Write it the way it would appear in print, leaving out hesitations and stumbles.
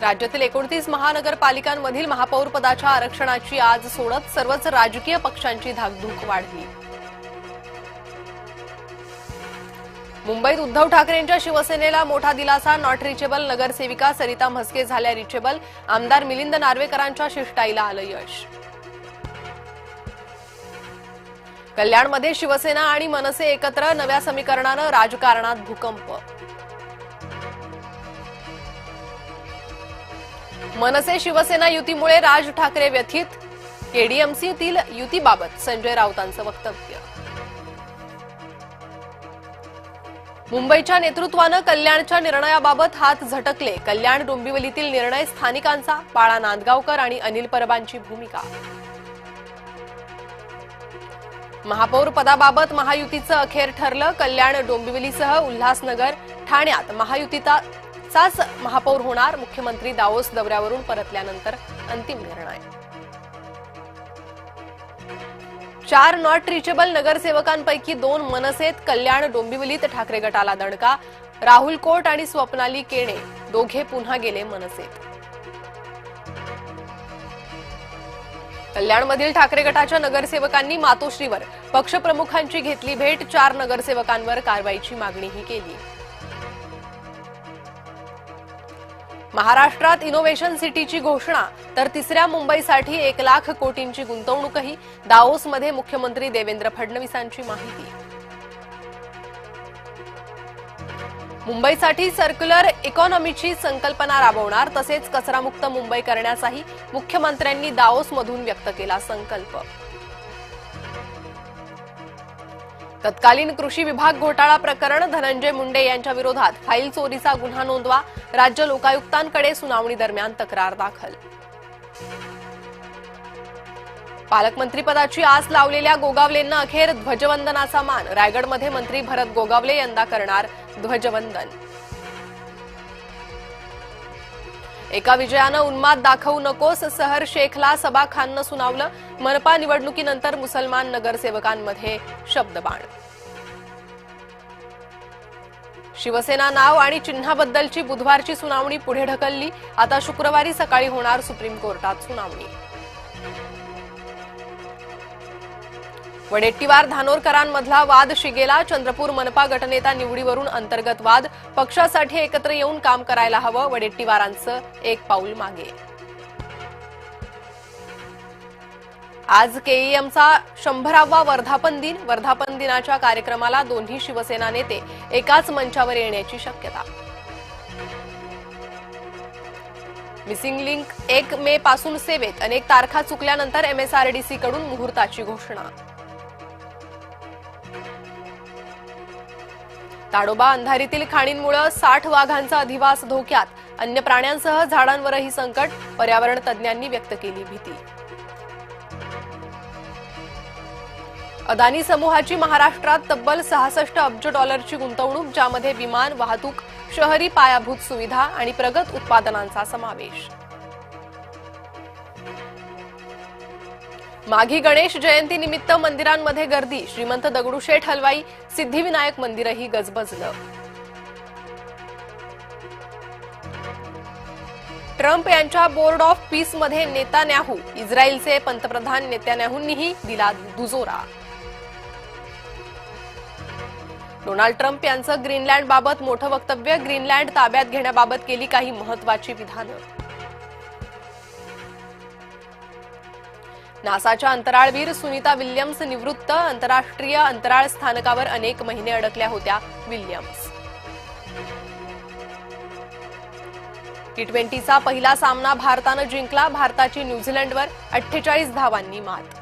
राज्यातील 29 महानगरपालिकांमधील महापौर पदाच्या आरक्षणाची आज सोडत सर्वच राजकीय पक्षांची धाकधूक वाढली। मुंबईत उद्धव ठाकरेंच्या शिवसेनेला मोठा दिलासा। नॉट रिचेबल नगरसेविका सरिता म्हस्के झाल्या रिचेबल। आमदार मिलिंद नार्वेकरांच्या शिष्टाईला आलं यश। कल्याणमध्ये शिवसेना आणि मनसे एकत्र, नव्या समीकरणानं राजकारणात भूकंप। मनसे शिवसेना युतीमुळे राज ठाकरे व्यथित। केडीएमसीतील युतीबाबत संजय राऊतांचं वक्तव्य। मुंबईच्या नेतृत्वानं कल्याणच्या निर्णयाबाबत हात झटकले। कल्याण डोंबिवलीतील निर्णय स्थानिकांचा, बाळा नांदगावकर आणि अनिल परबांची भूमिका। महापौर पदाबाबत महायुतीचं अखेर ठरलं। कल्याण डोंबिवलीसह उल्हासनगर, ठाण्यात महायुतीचाच महापौर होणार। मुख्यमंत्री दावोस दौऱ्यावरून परतल्यानंतर अंतिम निर्णय। 4 नॉट रिचेबल नगरसेवकांपैकी 2 मनसेत। कल्याण डोंबिवलीत ठाकरे गटाला दणका। राहुल कोट आणि स्वप्नाली केणे दोघे पुन्हा गेले मनसेत। कल्याणमधील ठाकरे गटाच्या नगरसेवकांनी मातोश्रीवर पक्षप्रमुखांची घेतली भेट। 4 नगरसेवकांवर कारवाईची मागणीही केली। महाराष्ट्रात इनोव्हेशन सिटीची घोषणा, तर तिसऱ्या मुंबईसाठी 1 लाख कोटींची गुंतवणूकही। दावोसमध्ये मुख्यमंत्री देवेंद्र फडणवीसांची माहिती। मुंबईसाठी सर्क्युलर इकॉनॉमीची संकल्पना राबवणार, तसेच कचरामुक्त मुंबई करण्याचाही मुख्यमंत्र्यांनी दावोसमधून व्यक्त केला संकल्प। तत्कालीन कृषी विभाग घोटाळा प्रकरण, धनंजय मुंडे यांच्या विरोधात फाईल चोरीचा गुन्हा नोंदवा। राज्य लोकायुक्तांकडे सुनावणी दरम्यान तक्रार दाखल। पालकमंत्रीपदाची आस लावलेल्या गोगावलेंना अखेर ध्वजवंदनाचा मान। रायगडमध्ये मंत्री भरत गोगावले यंदा करणार ध्वजवंदन। एका विजयानं उन्माद दाखवू नकोस, सहर शेखला सबा खाननं सुनावलं। मनपा निवडणुकीनंतर मुसलमान नगरसेवकांमध्ये शब्दबाण। शिवसेना नाव आणि चिन्हाबद्दलची बुधवारची सुनावणी पुढे ढकलली। आता शुक्रवारी सकाळी होणार सुप्रीम कोर्टात सुनावणी। वडेट्टीवार धानोरकरांमधला वाद शिगेला। चंद्रपूर मनपा गटनेता निवडीवरून अंतर्गत वाद। पक्षासाठी एकत्र येऊन काम करायला हवं, वडेट्टीवारांचं एक पाऊल मागे। आज केईएमचा 100वा वर्धापन दिन। वर्धापन दिनाच्या कार्यक्रमाला दोन्ही शिवसेना नेते एकाच मंचावर येण्याची शक्यता। मिसिंग लिंक 1 मे पासून सेवेत, अनेक तारखा चुकल्यानंतर एमएसआरडीसी कडून मुहूर्ताची घोषणा। ताडोबा अंधारीतील खाणींमुळे 60 वाघांचा अधिवास धोक्यात। अन्य प्राण्यांसह झाडांवरही संकट, पर्यावरण तज्ज्ञांनी व्यक्त केली भीती। अदानी समूहाची महाराष्ट्रात तब्बल 66 अब्ज डॉलरची गुंतवणूक, ज्यामध्ये विमान वाहतूक, शहरी पायाभूत सुविधा आणि प्रगत उत्पादनांचा समावेश। माघी गणेश जयंती निमित्त मंदिरांमध्ये गर्दी। श्रीमंत दगडूशेठ हलवाई सिद्धिविनायक मंदिरही गजबजलं। ट्रम्प यांच्या बोर्ड ऑफ पीसमध्ये नेतान्याहू, इस्रायलचे पंतप्रधान नेतान्याहूंनीही दिला दुजोरा। डोनाल्ड ट्रम्प यांचं ग्रीनलँडबाबत मोठं वक्तव्य। ग्रीनलँड ताब्यात घेण्याबाबत केली काही महत्वाची विधानं। नासाच्या अंतराळवीर सुनीता विल्यम्स निवृत्त। आंतरराष्ट्रीय अंतराळ स्थानकावर अनेक महिने अडकल्या होत्या विल्यम्स। T20चा पहिला सामना भारतानं जिंकला। भारताची न्यूझीलंडवर 48 धावांनी मात।